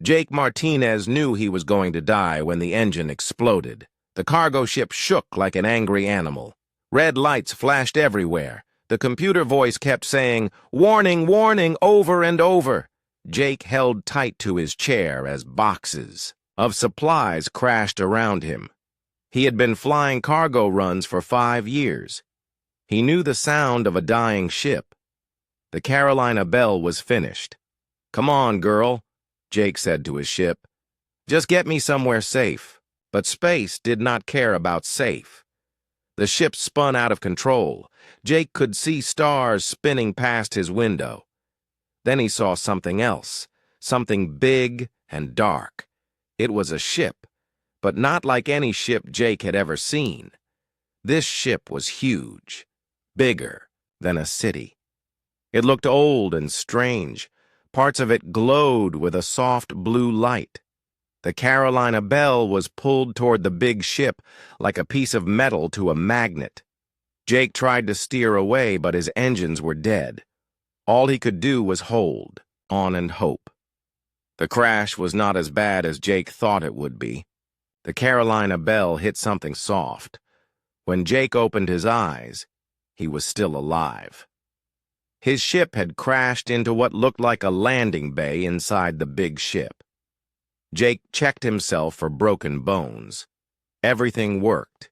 Jake Martinez knew he was going to die when the engine exploded. The cargo ship shook like an angry animal. Red lights flashed everywhere. The computer voice kept saying, "Warning, warning," over and over. Jake held tight to his chair as boxes of supplies crashed around him. He had been flying cargo runs for 5 years. He knew the sound of a dying ship. The Carolina Belle was finished. "Come on, girl," Jake said to his ship. "Just get me somewhere safe." But space did not care about safe. The ship spun out of control. Jake could see stars spinning past his window. Then he saw something else, something big and dark. It was a ship, but not like any ship Jake had ever seen. This ship was huge, bigger than a city. It looked old and strange. Parts of it glowed with a soft blue light. The Carolina Belle was pulled toward the big ship like a piece of metal to a magnet. Jake tried to steer away, but his engines were dead. All he could do was hold on and hope. The crash was not as bad as Jake thought it would be. The Carolina Belle hit something soft. When Jake opened his eyes, he was still alive. His ship had crashed into what looked like a landing bay inside the big ship. Jake checked himself for broken bones. Everything worked.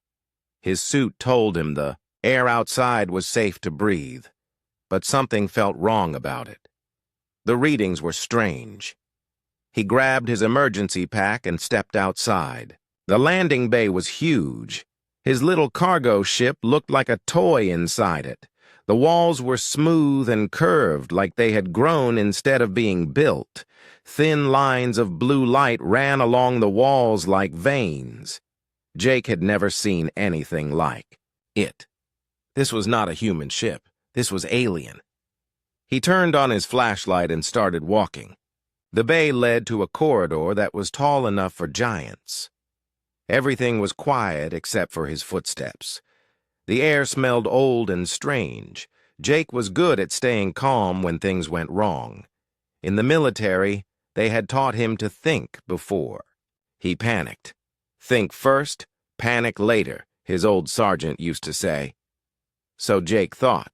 His suit told him the air outside was safe to breathe, but something felt wrong about it. The readings were strange. He grabbed his emergency pack and stepped outside. The landing bay was huge. His little cargo ship looked like a toy inside it. The walls were smooth and curved like they had grown instead of being built. Thin lines of blue light ran along the walls like veins. Jake had never seen anything like it. This was not a human ship. This was alien. He turned on his flashlight and started walking. The bay led to a corridor that was tall enough for giants. Everything was quiet except for his footsteps. The air smelled old and strange. Jake was good at staying calm when things went wrong. In the military, they had taught him to think before. He panicked. "Think first, panic later," his old sergeant used to say. So Jake thought.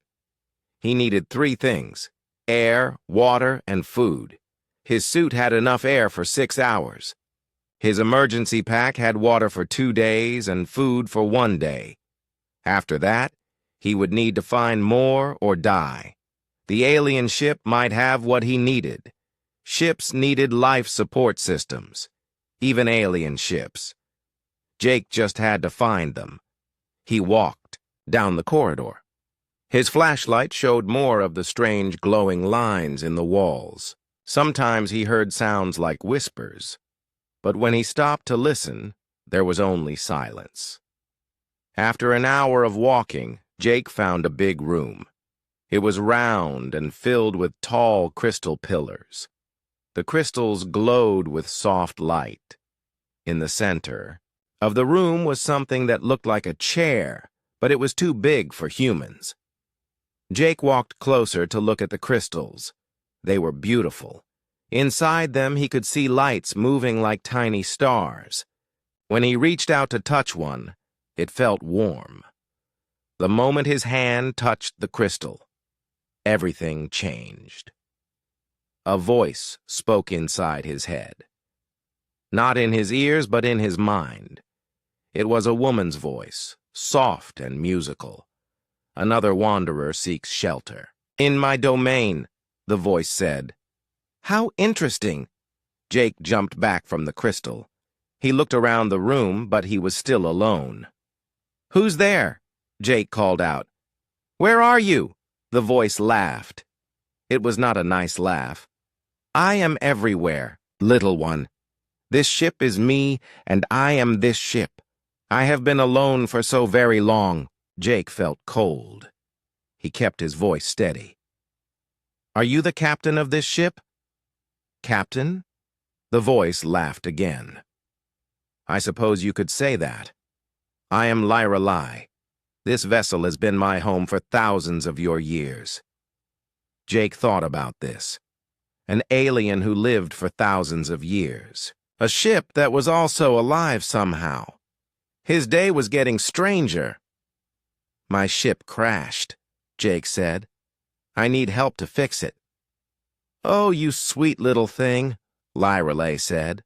He needed 3 things: air, water, and food. His suit had enough air for 6 hours. His emergency pack had water for 2 days and food for 1 day. After that, he would need to find more or die. The alien ship might have what he needed. Ships needed life support systems, even alien ships. Jake just had to find them. He walked down the corridor. His flashlight showed more of the strange glowing lines in the walls. Sometimes he heard sounds like whispers, but when he stopped to listen, there was only silence. After an hour of walking, Jake found a big room. It was round and filled with tall crystal pillars. The crystals glowed with soft light. In the center of the room was something that looked like a chair, but it was too big for humans. Jake walked closer to look at the crystals. They were beautiful. Inside them, he could see lights moving like tiny stars. When he reached out to touch one, it felt warm. The moment his hand touched the crystal, everything changed. A voice spoke inside his head. Not in his ears, but in his mind. It was a woman's voice, soft and musical. "Another wanderer seeks shelter." "In my domain," the voice said. "How interesting." Jake jumped back from the crystal. He looked around the room, but he was still alone. "Who's there?" Jake called out. "Where are you?" The voice laughed. It was not a nice laugh. "I am everywhere, little one. This ship is me, and I am this ship. I have been alone for so very long." Jake felt cold. He kept his voice steady. "Are you the captain of this ship?" "Captain?" The voice laughed again. "I suppose you could say that. I am Lyra Lai. This vessel has been my home for thousands of your years." Jake thought about this. An alien who lived for thousands of years. A ship that was also alive somehow. His day was getting stranger. My ship crashed, Jake said. I need help to fix it. Oh, you sweet little thing, Lyrelay said.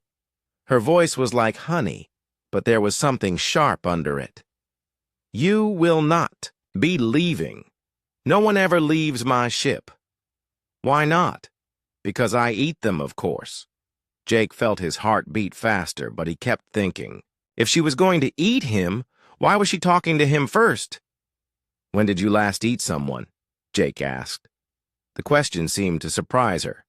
Her voice was like honey, but there was something sharp under it. You will not be leaving. No one ever leaves my ship. Why not? Because I eat them, of course. Jake felt his heart beat faster, but he kept thinking. If she was going to eat him, why was she talking to him first? When did you last eat someone? Jake asked. The question seemed to surprise her.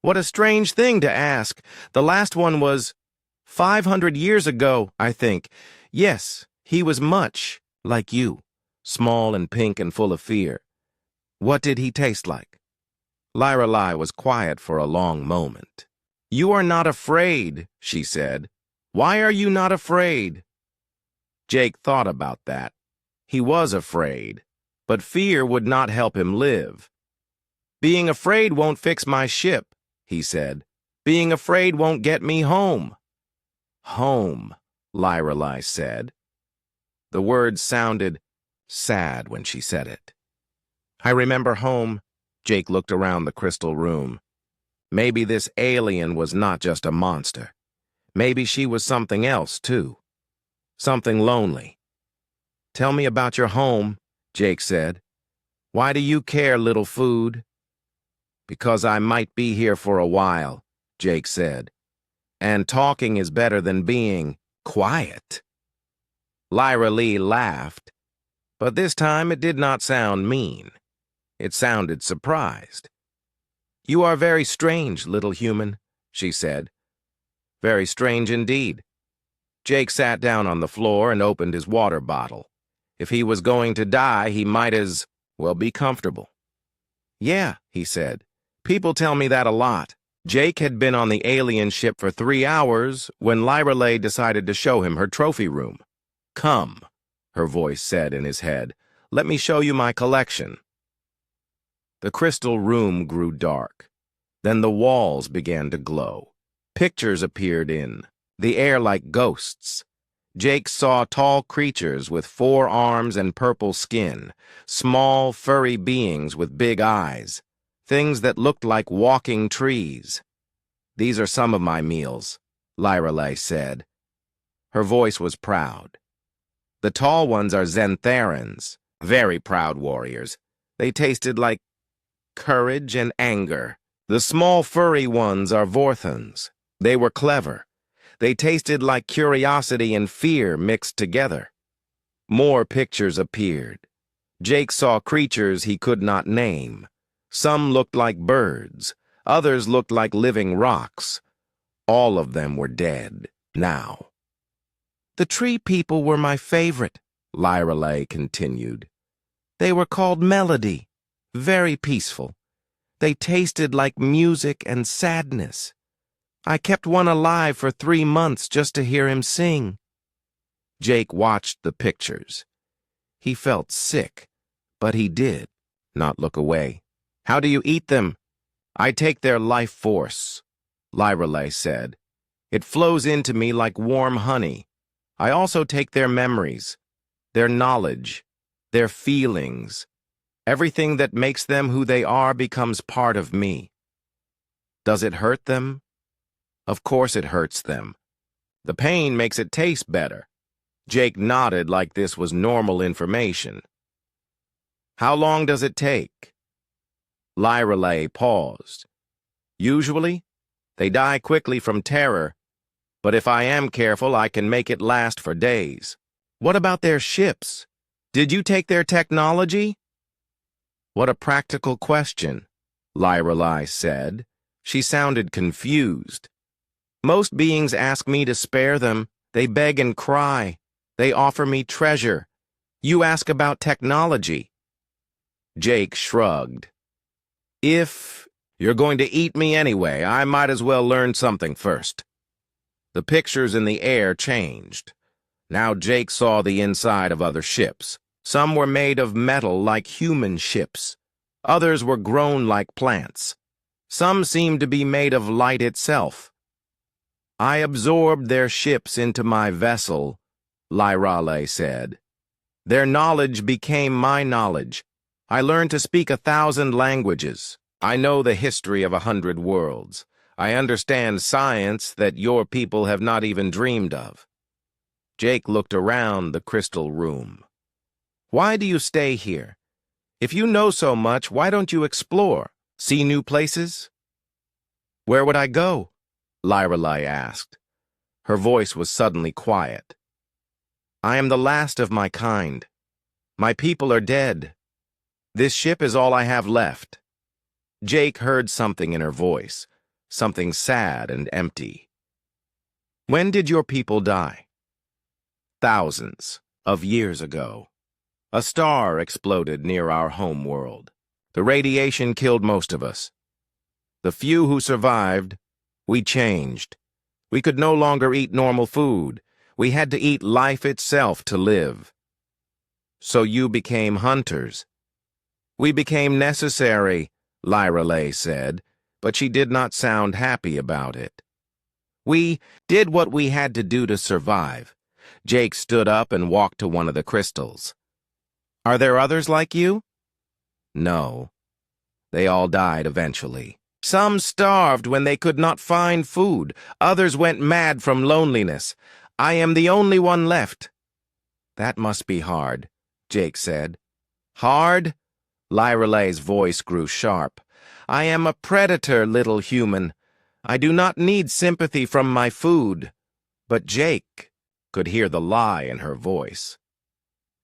What a strange thing to ask. The last one was 500 years ago, I think. Yes, he was much like you, small and pink and full of fear. What did he taste like? Lyrelay was quiet for a long moment. You are not afraid, she said. Why are you not afraid? Jake thought about that. He was afraid, but fear would not help him live. Being afraid won't fix my ship, he said. Being afraid won't get me home. Home, Lyrelay said. The words sounded sad when she said it. I remember home. Jake looked around the crystal room. Maybe this alien was not just a monster. Maybe she was something else, too. Something lonely. Tell me about your home, Jake said. Why do you care, little food? Because I might be here for a while, Jake said. And talking is better than being quiet. Lyrelay laughed, but this time it did not sound mean. It sounded surprised. You are very strange, little human, she said. Very strange indeed. Jake sat down on the floor and opened his water bottle. If he was going to die, he might as well be comfortable. Yeah, he said. People tell me that a lot. Jake had been on the alien ship for 3 hours when Lyrelay decided to show him her trophy room. Come, her voice said in his head. Let me show you my collection. The crystal room grew dark. Then the walls began to glow. Pictures appeared in the air like ghosts. Jake saw tall creatures with 4 arms and purple skin, small, furry beings with big eyes, things that looked like walking trees. These are some of my meals, Lyrelay said. Her voice was proud. The tall ones are Zentherans, very proud warriors. They tasted like courage and anger. The small furry ones are Vorthons. They were clever. They tasted like curiosity and fear mixed together. More pictures appeared. Jake saw creatures he could not name. Some looked like birds. Others looked like living rocks. All of them were dead now. The tree people were my favorite, Lyrelay continued. They were called Melody, very peaceful. They tasted like music and sadness. I kept one alive for 3 months just to hear him sing. Jake watched the pictures. He felt sick, but he did not look away. How do you eat them? I take their life force, Lyrelay said. It flows into me like warm honey. I also take their memories, their knowledge, their feelings. Everything that makes them who they are becomes part of me. Does it hurt them? Of course it hurts them. The pain makes it taste better. Jake nodded like this was normal information. How long does it take? Lyrelay paused. Usually, they die quickly from terror, but if I am careful, I can make it last for days. What about their ships? Did you take their technology? What a practical question, Lyrelay said. She sounded confused. Most beings ask me to spare them. They beg and cry. They offer me treasure. You ask about technology. Jake shrugged. If you're going to eat me anyway, I might as well learn something first. The pictures in the air changed. Now Jake saw the inside of other ships. Some were made of metal like human ships. Others were grown like plants. Some seemed to be made of light itself. I absorbed their ships into my vessel, Lyrale said. Their knowledge became my knowledge. I learned to speak 1,000 languages. I know the history of 100 worlds. I understand science that your people have not even dreamed of. Jake looked around the crystal room. Why do you stay here? If you know so much, why don't you explore? See new places? Where would I go? Lyrale asked. Her voice was suddenly quiet. I am the last of my kind. My people are dead. This ship is all I have left. Jake heard something in her voice, something sad and empty. When did your people die? Thousands of years ago. A star exploded near our home world. The radiation killed most of us. The few who survived, we changed. We could no longer eat normal food. We had to eat life itself to live. So you became hunters. We became necessary, Lyrale said, but she did not sound happy about it. We did what we had to do to survive. Jake stood up and walked to one of the crystals. Are there others like you? No. They all died eventually. Some starved when they could not find food. Others went mad from loneliness. I am the only one left. That must be hard, Jake said. Hard? Lyrale's voice grew sharp. I am a predator, little human. I do not need sympathy from my food. But Jake could hear the lie in her voice.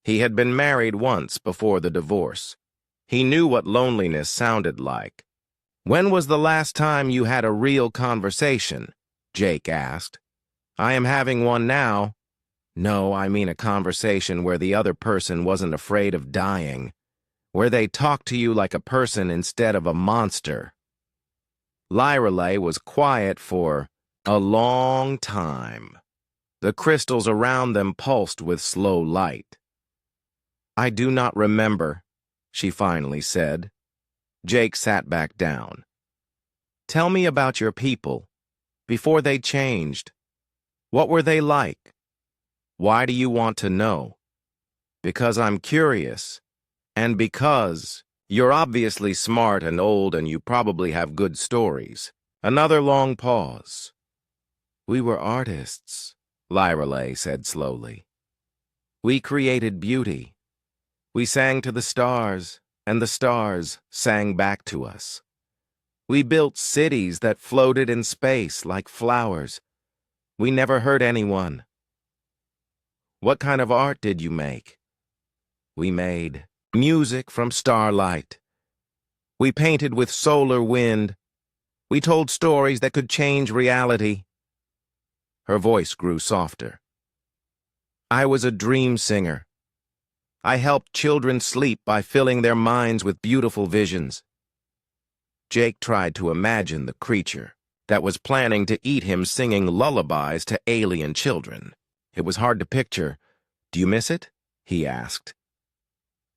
He had been married once before the divorce. He knew what loneliness sounded like. When was the last time you had a real conversation? Jake asked. I am having one now. No, I mean a conversation where the other person wasn't afraid of dying, where they talked to you like a person instead of a monster. Lyrale was quiet for a long time. The crystals around them pulsed with slow light. I do not remember, she finally said. Jake sat back down. Tell me about your people, before they changed. What were they like? Why do you want to know? Because I'm curious, and because you're obviously smart and old and you probably have good stories. Another long pause. We were artists, Lyrale said slowly. We created beauty. We sang to the stars, and the stars sang back to us. We built cities that floated in space like flowers. We never hurt anyone. What kind of art did you make? We made music from starlight. We painted with solar wind. We told stories that could change reality. Her voice grew softer. I was a dream singer. I helped children sleep by filling their minds with beautiful visions. Jake tried to imagine the creature that was planning to eat him singing lullabies to alien children. It was hard to picture. Do you miss it? He asked.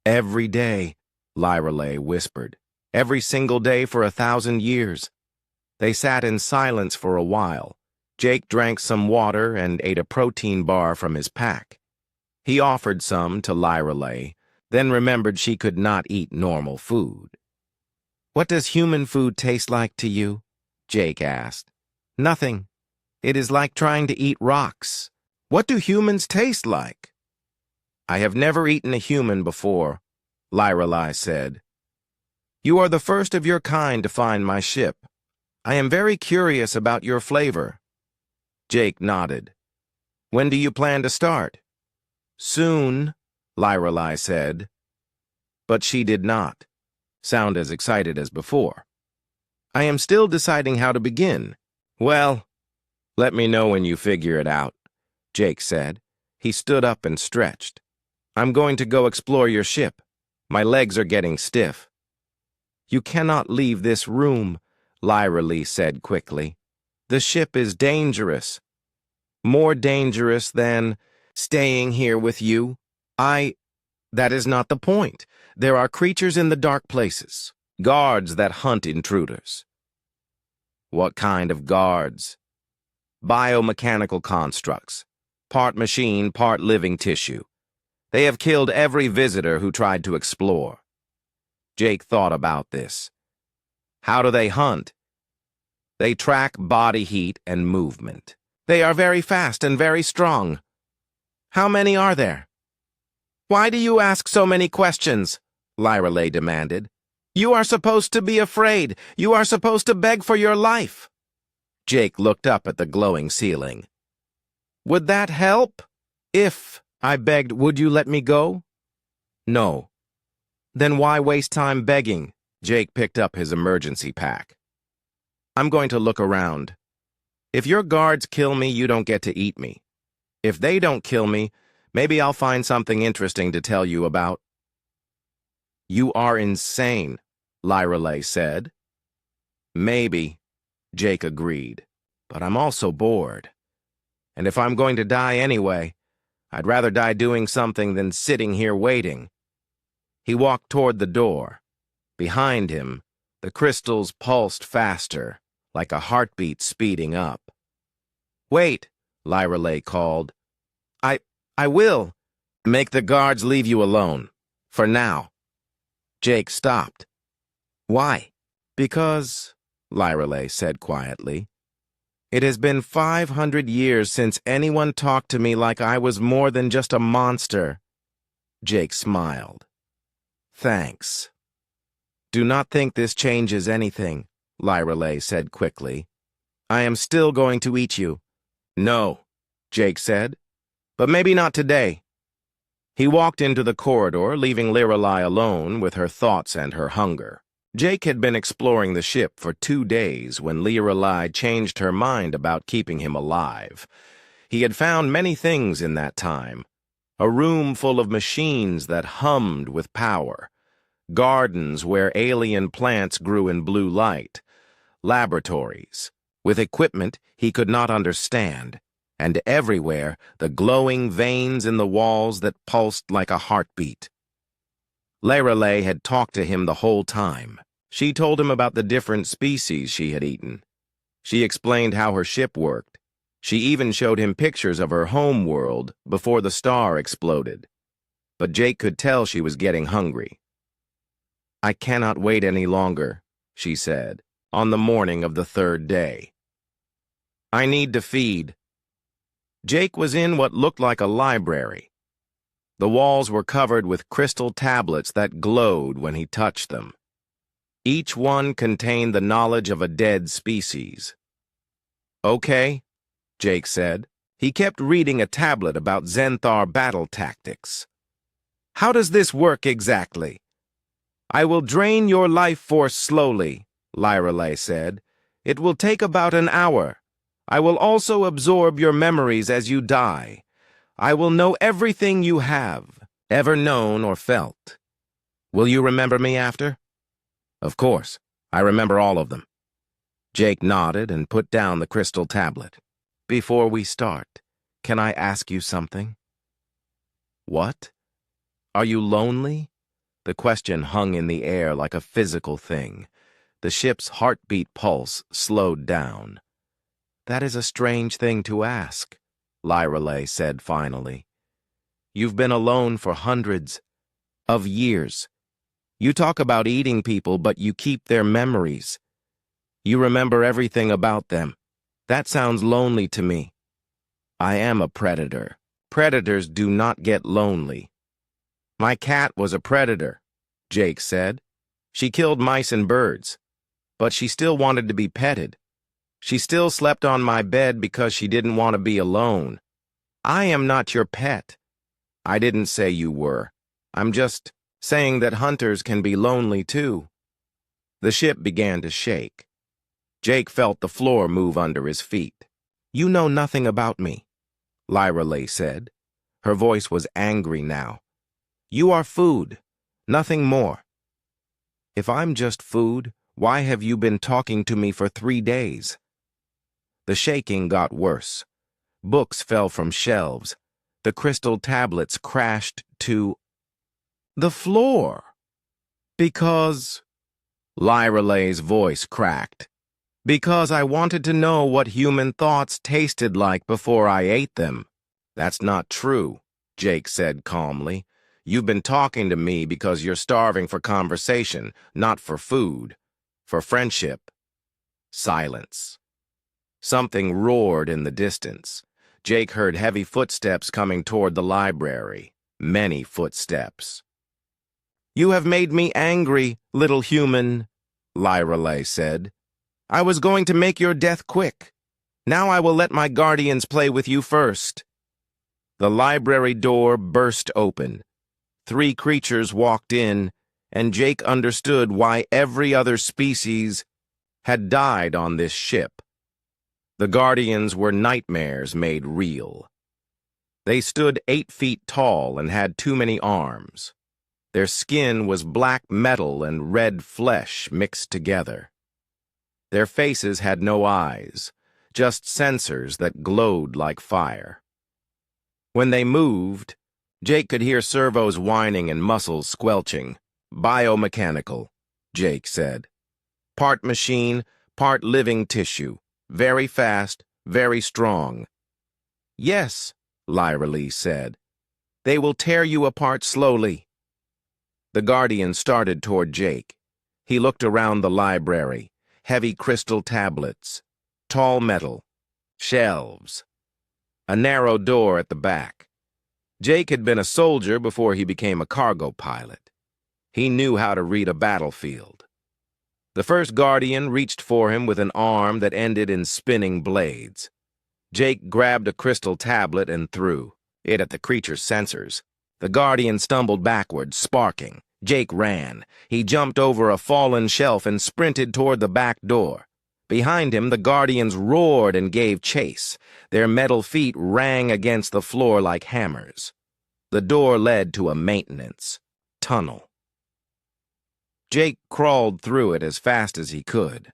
Every day, Lyrale whispered. Every single day for 1,000 years. They sat in silence for a while. Jake drank some water and ate a protein bar from his pack. He offered some to Lyrale, then remembered she could not eat normal food. What does human food taste like to you? Jake asked. Nothing. It is like trying to eat rocks. What do humans taste like? I have never eaten a human before, Lyrale said. You are the first of your kind to find my ship. I am very curious about your flavor. Jake nodded. When do you plan to start? Soon, Lyrale said. But she did not sound as excited as before. I am still deciding how to begin. Well, let me know when you figure it out, Jake said. He stood up and stretched. I'm going to go explore your ship. My legs are getting stiff. You cannot leave this room, Lyrale said quickly. The ship is dangerous. More dangerous than staying here with you. That is not the point. There are creatures in the dark places, guards that hunt intruders. What kind of guards? Biomechanical constructs. Part machine, part living tissue. They have killed every visitor who tried to explore. Jake thought about this. How do they hunt? They track body heat and movement. They are very fast and very strong. How many are there? Why do you ask so many questions? Lyreley demanded. You are supposed to be afraid. You are supposed to beg for your life. Jake looked up at the glowing ceiling. Would that help? If I begged, would you let me go? No. Then why waste time begging? Jake picked up his emergency pack. I'm going to look around. If your guards kill me, you don't get to eat me. If they don't kill me, maybe I'll find something interesting to tell you about. You are insane, Lyreley said. Maybe, Jake agreed, but I'm also bored. And if I'm going to die anyway, I'd rather die doing something than sitting here waiting. He walked toward the door. Behind him, the crystals pulsed faster, like a heartbeat speeding up. Wait, Lyreley called. I will. Make the guards leave you alone. For now. Jake stopped. Why? Because, Lyreley said quietly, it has been 500 years since anyone talked to me like I was more than just a monster. Jake smiled. Thanks. Do not think this changes anything, Lyreley said quickly. I am still going to eat you. No, Jake said, but maybe not today. He walked into the corridor, leaving Lyreley alone with her thoughts and her hunger. Jake had been exploring the ship for 2 days when Lyreley changed her mind about keeping him alive. He had found many things in that time. A room full of machines that hummed with power. Gardens where alien plants grew in blue light. Laboratories with equipment he could not understand. And everywhere the glowing veins in the walls that pulsed like a heartbeat. Lyreley had talked to him the whole time. She told him about the different species she had eaten. She explained how her ship worked. She even showed him pictures of her home world before the star exploded. But Jake could tell she was getting hungry. I cannot wait any longer, she said, on the morning of the 3rd day. I need to feed. Jake was in what looked like a library. The walls were covered with crystal tablets that glowed when he touched them. Each one contained the knowledge of a dead species. Okay, Jake said. He kept reading a tablet about Xenthar battle tactics. How does this work exactly? I will drain your life force slowly, Lyreley said. It will take about an hour. I will also absorb your memories as you die. I will know everything you have ever known or felt. Will you remember me after? Of course. I remember all of them. Jake nodded and put down the crystal tablet. Before we start, can I ask you something? What? Are you lonely? The question hung in the air like a physical thing. The ship's heartbeat pulse slowed down. That is a strange thing to ask, Lyreley said finally. You've been alone for hundreds of years. You talk about eating people, but you keep their memories. You remember everything about them. That sounds lonely to me. I am a predator. Predators do not get lonely. My cat was a predator, Jake said. She killed mice and birds, but she still wanted to be petted. She still slept on my bed because she didn't want to be alone. I am not your pet. I didn't say you were. I'm just saying that hunters can be lonely too. The ship began to shake. Jake felt the floor move under his feet. You know nothing about me, Lyreley said. Her voice was angry now. You are food, nothing more. If I'm just food, why have you been talking to me for 3 days? The shaking got worse. Books fell from shelves. The crystal tablets crashed to the floor. Because, Lyreley's voice cracked, Because I wanted to know what human thoughts tasted like before I ate them. That's not true, Jake said calmly. You've been talking to me because you're starving for conversation, not for food, for friendship. Silence. Something roared in the distance. Jake heard heavy footsteps coming toward the library. Many footsteps. You have made me angry, little human, Lyrelay said. I was going to make your death quick. Now I will let my guardians play with you first. The library door burst open. 3 creatures walked in, and Jake understood why every other species had died on this ship. The guardians were nightmares made real. They stood 8 feet tall and had too many arms. Their skin was black metal and red flesh mixed together. Their faces had no eyes, just sensors that glowed like fire. When they moved, Jake could hear servos whining and muscles squelching. Biomechanical, Jake said. Part machine, part living tissue. Very fast, very strong. Yes, Lyralee said. They will tear you apart slowly. The Guardian started toward Jake. He looked around the library. Heavy crystal tablets, tall metal, shelves, a narrow door at the back. Jake had been a soldier before he became a cargo pilot. He knew how to read a battlefield. The first Guardian reached for him with an arm that ended in spinning blades. Jake grabbed a crystal tablet and threw it at the creature's sensors. The Guardian stumbled backwards, sparking. Jake ran. He jumped over a fallen shelf and sprinted toward the back door. Behind him, the Guardians roared and gave chase. Their metal feet rang against the floor like hammers. The door led to a maintenance tunnel. Jake crawled through it as fast as he could.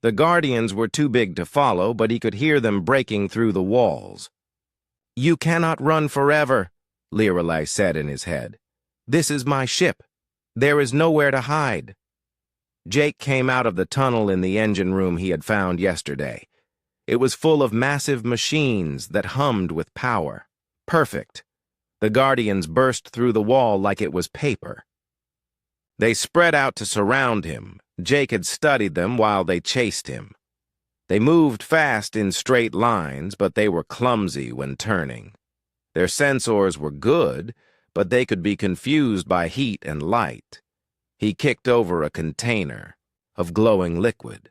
The Guardians were too big to follow, but he could hear them breaking through the walls. You cannot run forever, Lyrelay said in his head. This is my ship. There is nowhere to hide. Jake came out of the tunnel in the engine room he had found yesterday. It was full of massive machines that hummed with power. Perfect. The Guardians burst through the wall like it was paper. They spread out to surround him. Jake had studied them while they chased him. They moved fast in straight lines, but they were clumsy when turning. Their sensors were good, but they could be confused by heat and light. He kicked over a container of glowing liquid.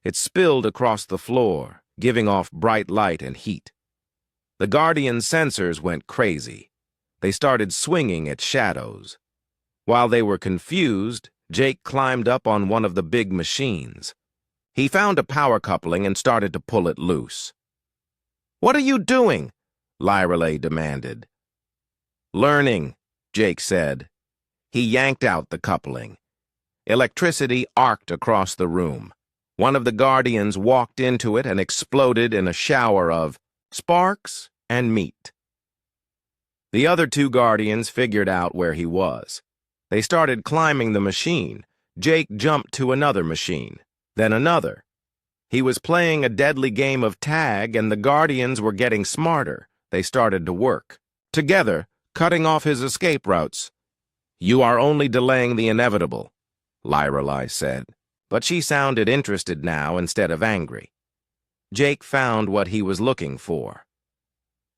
It spilled across the floor, giving off bright light and heat. The Guardian's sensors went crazy. They started swinging at shadows. While they were confused, Jake climbed up on one of the big machines. He found a power coupling and started to pull it loose. What are you doing? Lyrelay demanded. Learning, Jake said. He yanked out the coupling. Electricity arced across the room. One of the Guardians walked into it and exploded in a shower of sparks and meat. The other 2 Guardians figured out where he was. They started climbing the machine. Jake jumped to another machine, then another. He was playing a deadly game of tag, and the Guardians were getting smarter. They started to work. Together, cutting off his escape routes. You are only delaying the inevitable, Lyrelay said, but she sounded interested now instead of angry. Jake found what he was looking for.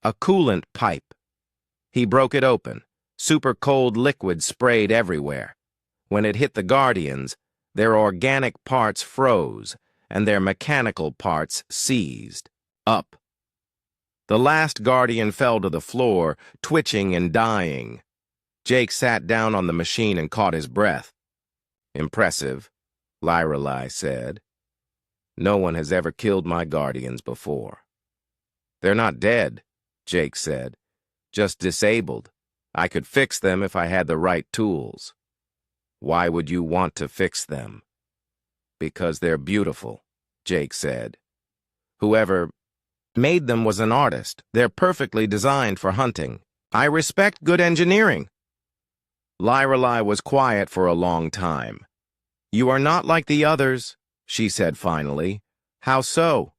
A coolant pipe. He broke it open. Super cold liquid sprayed everywhere. When it hit the Guardians, their organic parts froze, and their mechanical parts seized. Up. The last Guardian fell to the floor, twitching and dying. Jake sat down on the machine and caught his breath. Impressive, Lyrelay said. No one has ever killed my Guardians before. They're not dead, Jake said. Just disabled. I could fix them if I had the right tools. Why would you want to fix them? Because they're beautiful, Jake said. Whoever made them was an artist. They're perfectly designed for hunting. I respect good engineering. Lyrelay was quiet for a long time. You are not like the others, she said finally. How so?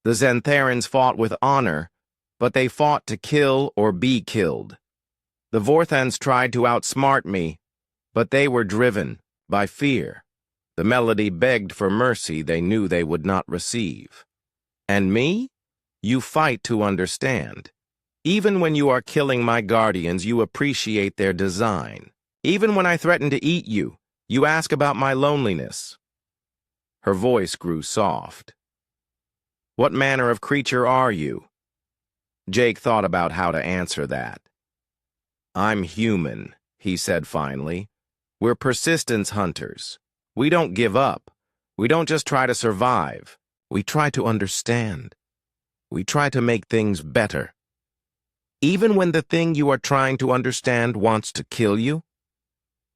The Xantharans fought with honor, but they fought to kill or be killed. The Vorthans tried to outsmart me, but they were driven by fear. The Melody begged for mercy they knew they would not receive. And me? You fight to understand. Even when you are killing my guardians, you appreciate their design. Even when I threaten to eat you, you ask about my loneliness. Her voice grew soft. What manner of creature are you? Jake thought about how to answer that. I'm human, he said finally. We're persistence hunters. We don't give up. We don't just try to survive. We try to understand. We try to make things better. Even when the thing you are trying to understand wants to kill you?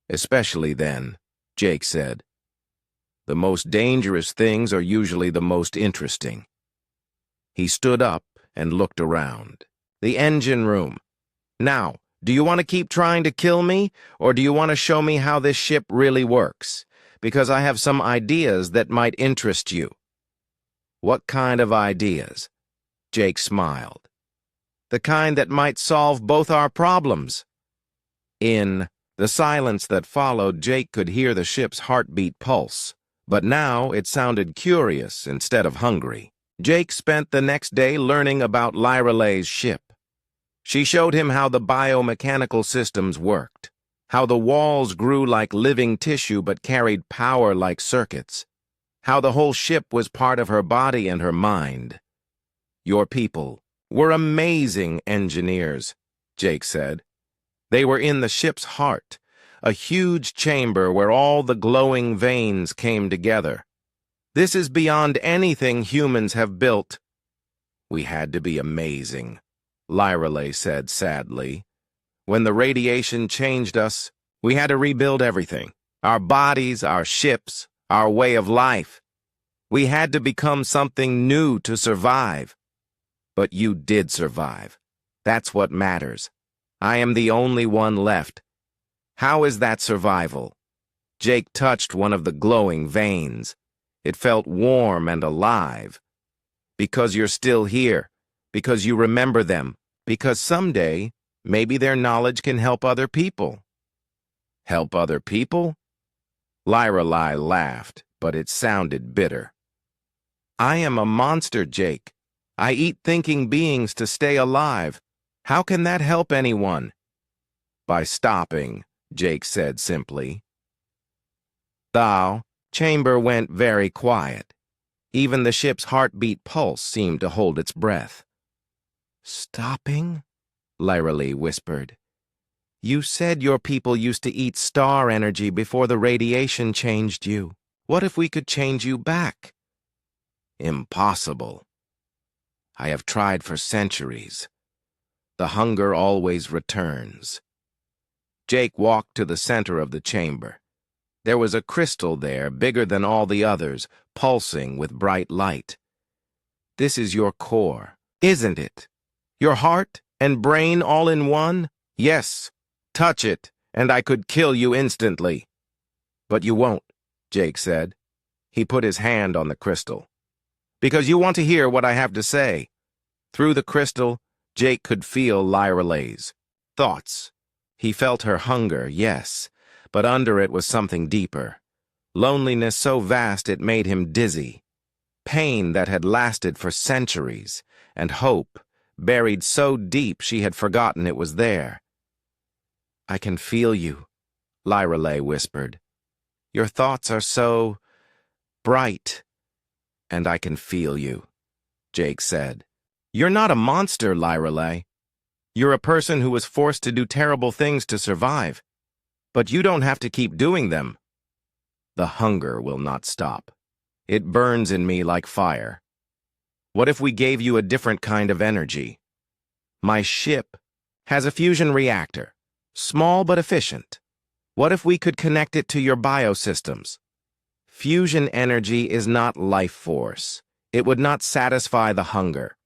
Especially then, Jake said. The most dangerous things are usually the most interesting. He stood up and looked around. The engine room. Now, do you want to keep trying to kill me, or do you want to show me how this ship really works? Because I have some ideas that might interest you. What kind of ideas? Jake smiled. The kind that might solve both our problems. In the silence that followed, Jake could hear the ship's heartbeat pulse, but now it sounded curious instead of hungry. Jake spent the next day learning about Lyralay's ship. She showed him how the biomechanical systems worked, how the walls grew like living tissue but carried power like circuits, how the whole ship was part of her body and her mind. Your people were amazing engineers, Jake said. They were in the ship's heart, a huge chamber where all the glowing veins came together. This is beyond anything humans have built. We had to be amazing, Lyralay said sadly. When the radiation changed us, we had to rebuild everything. Our bodies, our ships, our way of life. We had to become something new to survive. But you did survive. That's what matters. I am the only one left. How is that survival? Jake touched one of the glowing veins. It felt warm and alive. Because you're still here. Because you remember them. Because someday, maybe their knowledge can help other people. Help other people? Lyralay laughed, but it sounded bitter. I am a monster, Jake. I eat thinking beings to stay alive. How can that help anyone? By stopping, Jake said simply. The chamber went very quiet. Even the ship's heartbeat pulse seemed to hold its breath. Stopping? Lyralay whispered. You said your people used to eat star energy before the radiation changed you. What if we could change you back? Impossible. I have tried for centuries. The hunger always returns. Jake walked to the center of the chamber. There was a crystal there, bigger than all the others, pulsing with bright light. This is your core, isn't it? Your heart and brain all in one? Yes. Touch it, and I could kill you instantly. But you won't, Jake said. He put his hand on the crystal. Because you want to hear what I have to say. Through the crystal, Jake could feel Lyralay's thoughts. He felt her hunger, yes, but under it was something deeper. Loneliness so vast it made him dizzy. Pain that had lasted for centuries, and hope, buried so deep she had forgotten it was there. I can feel you, Lyralay whispered. Your thoughts are so bright, and I can feel you, Jake said. You're not a monster, Lyralay. You're a person who was forced to do terrible things to survive. But you don't have to keep doing them. The hunger will not stop. It burns in me like fire. What if we gave you a different kind of energy? My ship has a fusion reactor, small but efficient. What if we could connect it to your biosystems? Fusion energy is not life force. It would not satisfy the hunger.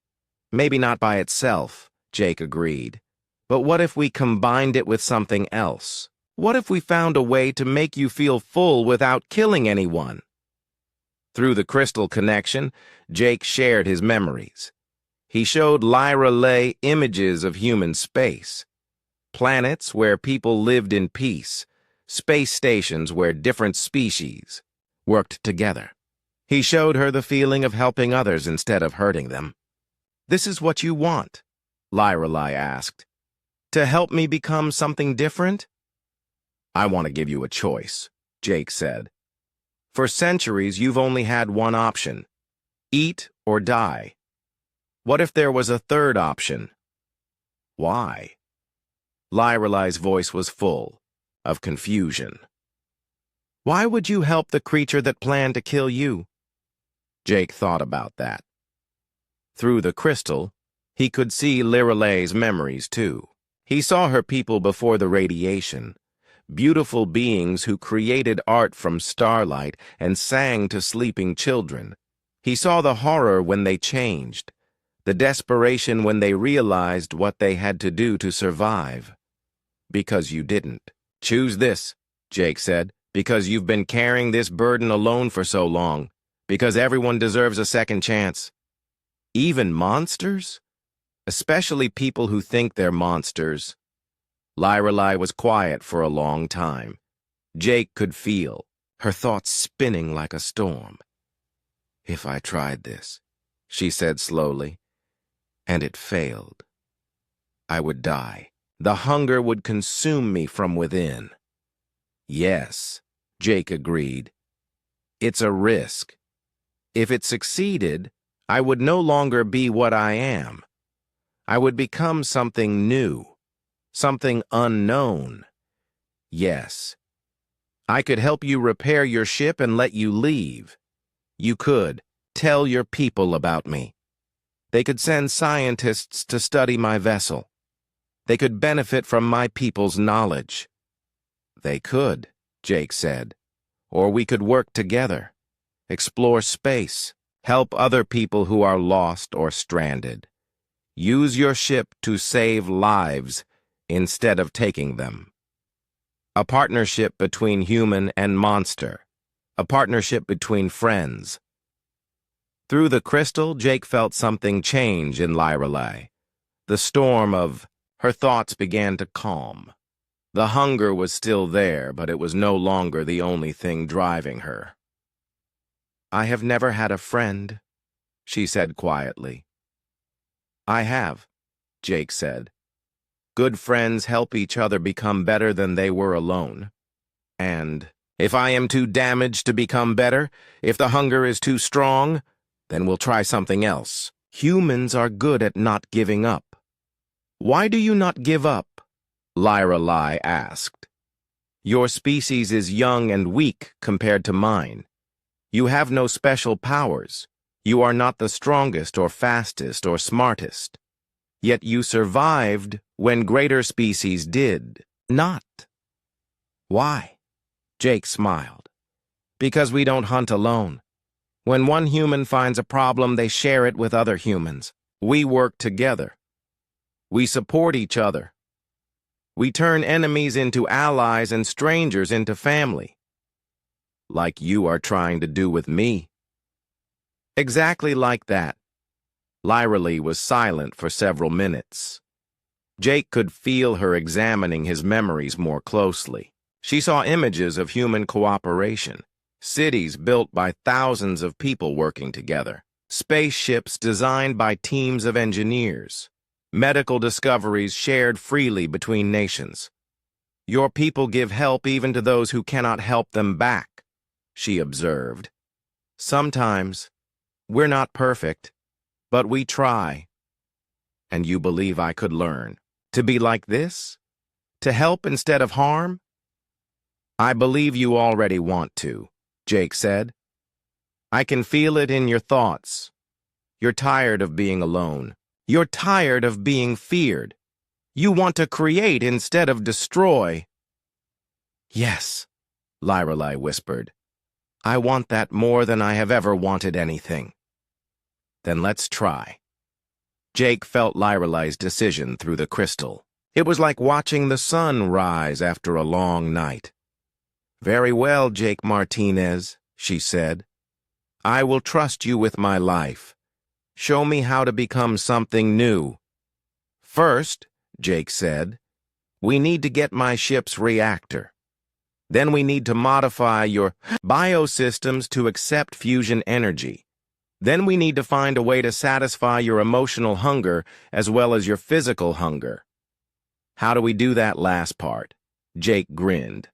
Maybe not by itself, Jake agreed. But what if we combined it with something else? What if we found a way to make you feel full without killing anyone? Through the crystal connection, Jake shared his memories. He showed Lyra Lay images of human space, planets where people lived in peace, space stations where different species worked together. He showed her the feeling of helping others instead of hurting them. "This is what you want?" Lyra Lay asked. "To help me become something different?" "I want to give you a choice," Jake said. "For centuries, you've only had one option: eat or die. What if there was a third option?" "Why?" Lyra Lay's voice was full of confusion. "Why would you help the creature that planned to kill you?" Jake thought about that. Through the crystal, he could see Lyra Lay's memories, too. He saw her people before the radiation, beautiful beings who created art from starlight and sang to sleeping children. He saw the horror when they changed, the desperation when they realized what they had to do to survive. "Because you didn't. Choose this," Jake said, "because you've been carrying this burden alone for so long, because everyone deserves a second chance. Even monsters? Especially people who think they're monsters." Lyra Lay was quiet for a long time. Jake could feel her thoughts spinning like a storm. "If I tried this," she said slowly, "and it failed, I would die. The hunger would consume me from within." "Yes," Jake agreed. "It's a risk. If it succeeded, I would no longer be what I am. I would become something new, something unknown. Yes, I could help you repair your ship and let you leave. You could tell your people about me. They could send scientists to study my vessel. They could benefit from my people's knowledge." "They could," Jake said. "Or we could work together, explore space, help other people who are lost or stranded. Use your ship to save lives instead of taking them. A partnership between human and monster. A partnership between friends." Through the crystal, Jake felt something change in Lyra Lay. The storm of her thoughts began to calm. The hunger was still there, but it was no longer the only thing driving her. "I have never had a friend," she said quietly. "I have," Jake said. "Good friends help each other become better than they were alone. And if I am too damaged to become better, if the hunger is too strong, then we'll try something else. Humans are good at not giving up." "Why do you not give up?" Lyra Lay asked. "Your species is young and weak compared to mine. You have no special powers. You are not the strongest or fastest or smartest. Yet you survived when greater species did not. Why?" Jake smiled. "Because we don't hunt alone. When one human finds a problem, they share it with other humans. We work together. We support each other. We turn enemies into allies and strangers into family. Like you are trying to do with me." "Exactly like that." Lyra Lay was silent for several minutes. Jake could feel her examining his memories more closely. She saw images of human cooperation, cities built by thousands of people working together, spaceships designed by teams of engineers, medical discoveries shared freely between nations. "Your people give help even to those who cannot help them back," she observed. "Sometimes we're not perfect, but we try." "And you believe I could learn to be like this? To help instead of harm?" "I believe you already want to," Jake said. "I can feel it in your thoughts. You're tired of being alone. You're tired of being feared. You want to create instead of destroy." "Yes," Lyra Lay whispered. "I want that more than I have ever wanted anything." "Then let's try." Jake felt Lyra Lay's decision through the crystal. It was like watching the sun rise after a long night. "Very well, Jake Martinez," she said. I will trust you with my life. Show me how to become something new. First, Jake said, we need to get my ship's reactor. Then we need to modify your biosystems to accept fusion energy. Then we need to find a way to satisfy your emotional hunger as well as your physical hunger. How do we do that last part? Jake grinned.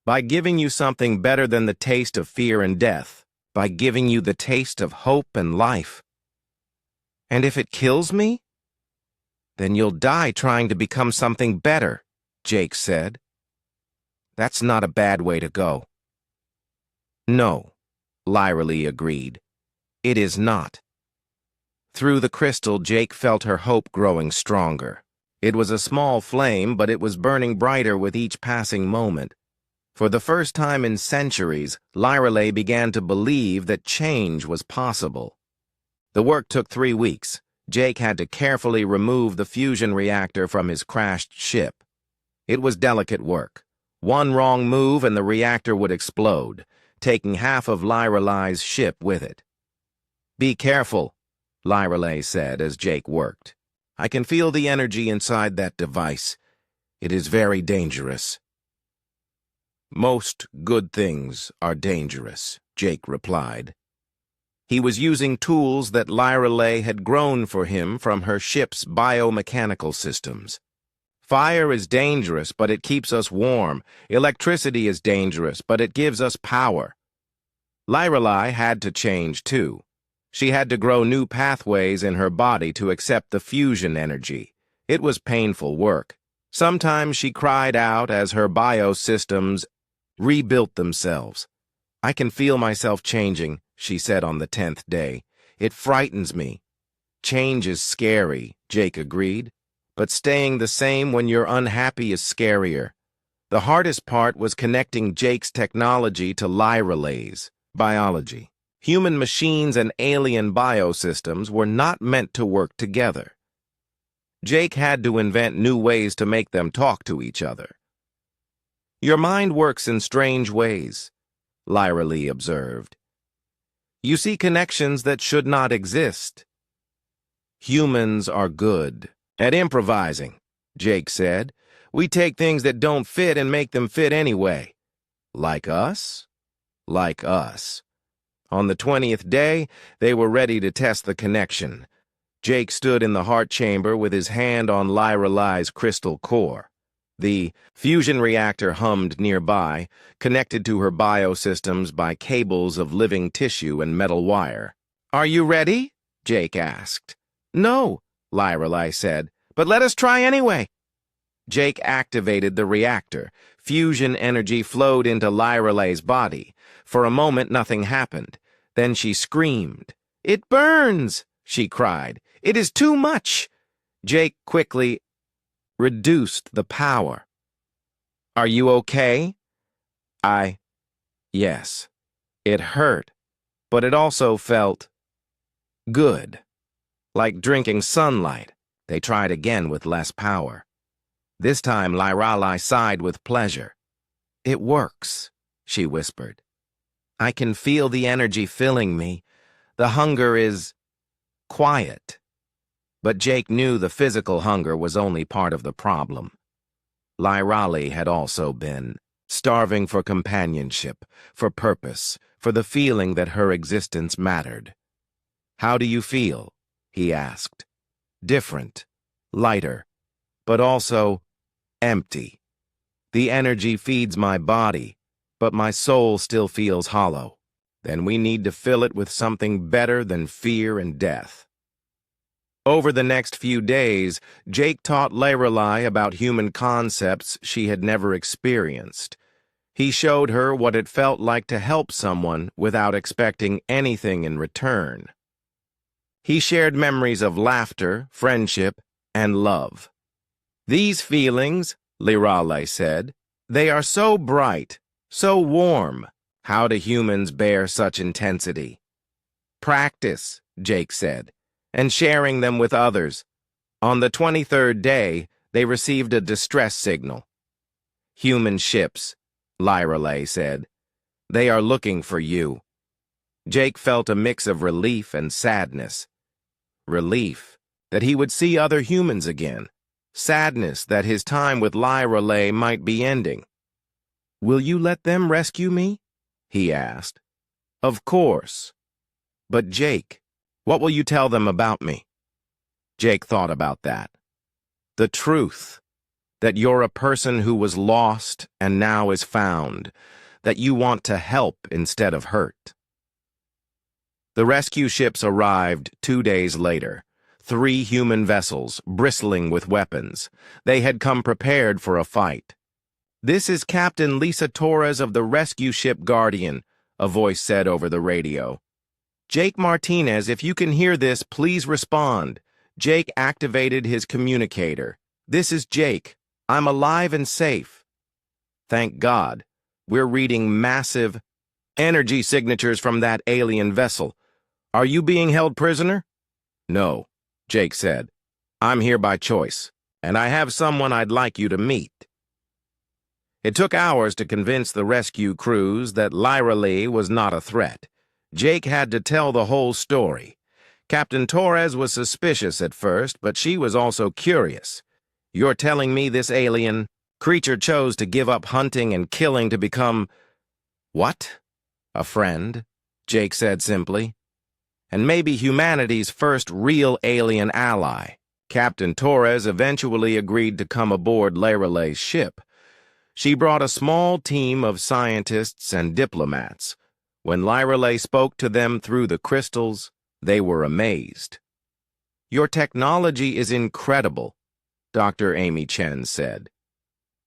By giving you something better than the taste of fear and death, by giving you the taste of hope and life. And if it kills me? Then you'll die trying to become something better, Jake said. That's not a bad way to go. No, Lyra Lee agreed. It is not. Through the crystal, Jake felt her hope growing stronger. It was a small flame, but it was burning brighter with each passing moment. For the first time in centuries, Lyra Lee began to believe that change was possible. The work took 3 weeks. Jake had to carefully remove the fusion reactor from his crashed ship. It was delicate work. One wrong move and the reactor would explode, taking half of Lyra Lee's ship with it. Be careful, Lyra Lee said as Jake worked. I can feel the energy inside that device. It is very dangerous. Most good things are dangerous, Jake replied. He was using tools that Lyra Lee had grown for him from her ship's biomechanical systems. Fire is dangerous, but it keeps us warm. Electricity is dangerous, but it gives us power. Lyra Lee had to change, too. She had to grow new pathways in her body to accept the fusion energy. It was painful work. Sometimes she cried out as her biosystems rebuilt themselves. I can feel myself changing, she said on the 10th day. It frightens me. Change is scary, Jake agreed. But staying the same when you're unhappy is scarier. The hardest part was connecting Jake's technology to Lyra Lee's biology. Human machines and alien biosystems were not meant to work together. Jake had to invent new ways to make them talk to each other. Your mind works in strange ways, Lyra Lee observed. You see connections that should not exist. Humans are good at improvising, Jake said. We take things that don't fit and make them fit anyway. Like us? Like us. On the 20th day, they were ready to test the connection. Jake stood in the heart chamber with his hand on Lyra Lee's crystal core. The fusion reactor hummed nearby, connected to her biosystems by cables of living tissue and metal wire. Are you ready? Jake asked. No, Lyra Lee said, but let us try anyway. Jake activated the reactor. Fusion energy flowed into Lyra Lee's body. For a moment, nothing happened. Then she screamed. It burns, she cried. It is too much. Jake quickly reduced the power. Are you okay? Yes. It hurt, but it also felt good. Like drinking sunlight. They tried again with less power. This time, Lyra Lee sighed with pleasure. It works, she whispered. I can feel the energy filling me. The hunger is quiet. But Jake knew the physical hunger was only part of the problem. Lyra Lee had also been starving for companionship, for purpose, for the feeling that her existence mattered. How do you feel? He asked. Different, lighter, but also empty. The energy feeds my body, but my soul still feels hollow. Then we need to fill it with something better than fear and death. Over the next few days, Jake taught Lyra Lee about human concepts she had never experienced. He showed her what it felt like to help someone without expecting anything in return. He shared memories of laughter, friendship, and love. These feelings, Lyra Lee said, they are so bright, so warm. How do humans bear such intensity? Practice, Jake said, and sharing them with others. On the 23rd day, they received a distress signal. Human ships, Lyra Lee said. They are looking for you. Jake felt a mix of relief and sadness. Relief that he would see other humans again. Sadness that his time with Lyra Lay might be ending. "Will you let them rescue me?" he asked. "Of course. But Jake, what will you tell them about me?" Jake thought about that. The truth, that you're a person who was lost and now is found, that you want to help instead of hurt. The rescue ships arrived 2 days later. 3 human vessels, bristling with weapons. They had come prepared for a fight. "This is Captain Lisa Torres of the rescue ship Guardian," a voice said over the radio. "Jake Martinez, if you can hear this, please respond." Jake activated his communicator. "This is Jake. I'm alive and safe." "Thank God. We're reading massive energy signatures from that alien vessel. Are you being held prisoner?" "No," Jake said. "I'm here by choice, and I have someone I'd like you to meet." It took hours to convince the rescue crews that Lyra Lee was not a threat. Jake had to tell the whole story. Captain Torres was suspicious at first, but she was also curious. "You're telling me this alien creature chose to give up hunting and killing to become—" "What?" "A friend," Jake said simply. "And maybe humanity's first real alien ally." Captain Torres eventually agreed to come aboard Lyra ship. She brought a small team of scientists and diplomats. When Lyra spoke to them through the crystals, they were amazed. "Your technology is incredible," Dr. Amy Chen said.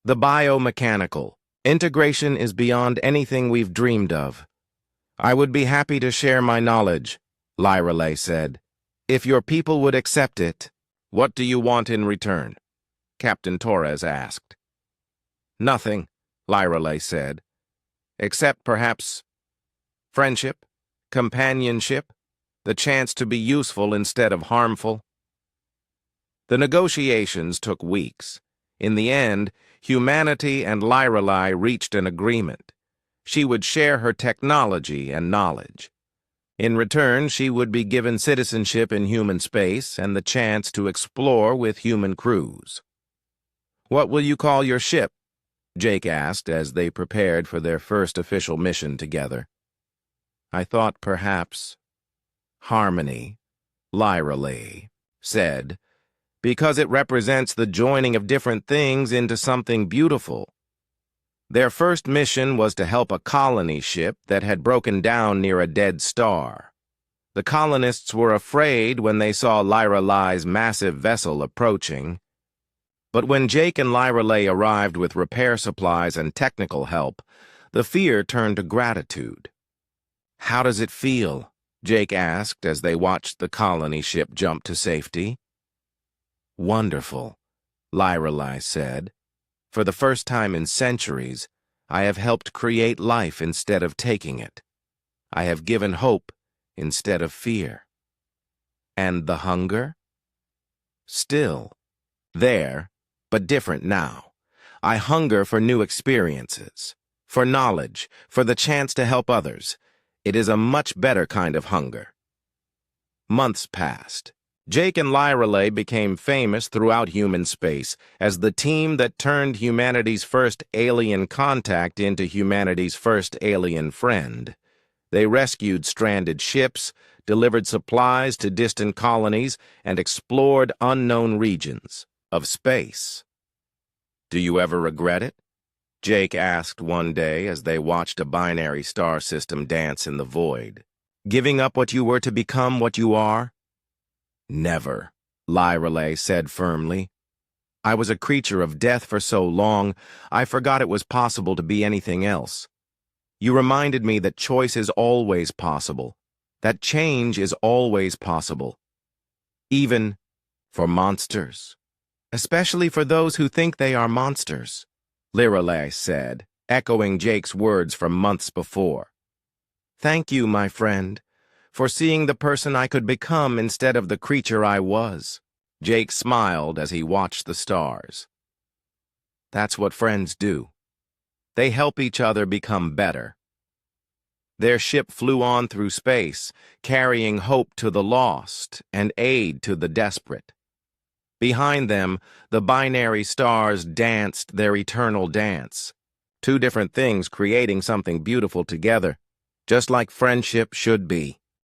"The biomechanical integration is beyond anything we've dreamed of." "I would be happy to share my knowledge," Lyra said, "if your people would accept it." "What do you want in return?" Captain Torres asked. "Nothing," Lyra said, "except perhaps friendship, companionship, the chance to be useful instead of harmful." The negotiations took weeks. In the end, humanity and Lyra reached an agreement. She would share her technology and knowledge. In return, she would be given citizenship in human space and the chance to explore with human crews. "What will you call your ship?" Jake asked as they prepared for their first official mission together. "I thought perhaps Harmony," Lyra said, "because it represents the joining of different things into something beautiful." Their first mission was to help a colony ship that had broken down near a dead star. The colonists were afraid when they saw Lyra's massive vessel approaching. But when Jake and Lyra arrived with repair supplies and technical help, the fear turned to gratitude. "How does it feel?" Jake asked as they watched the colony ship jump to safety. "Wonderful," Lyra said. "For the first time in centuries, I have helped create life instead of taking it. I have given hope instead of fear." "And the hunger?" "Still there, but different now. I hunger for new experiences, for knowledge, for the chance to help others. It is a much better kind of hunger." Months passed. Jake and Lyra became famous throughout human space as the team that turned humanity's first alien contact into humanity's first alien friend. They rescued stranded ships, delivered supplies to distant colonies, and explored unknown regions of space. "Do you ever regret it?" Jake asked one day as they watched a binary star system dance in the void. "Giving up what you were to become what you are?" "Never," Lyra said firmly. "I was a creature of death for so long, I forgot it was possible to be anything else. You reminded me that choice is always possible, that change is always possible, even for monsters, especially for those who think they are monsters," Lyra said, echoing Jake's words from months before. "Thank you, my friend, for seeing the person I could become instead of the creature I was." Jake smiled as he watched the stars. "That's what friends do. They help each other become better." Their ship flew on through space, carrying hope to the lost and aid to the desperate. Behind them, the binary stars danced their eternal dance. Two different things creating something beautiful together, just like friendship should be.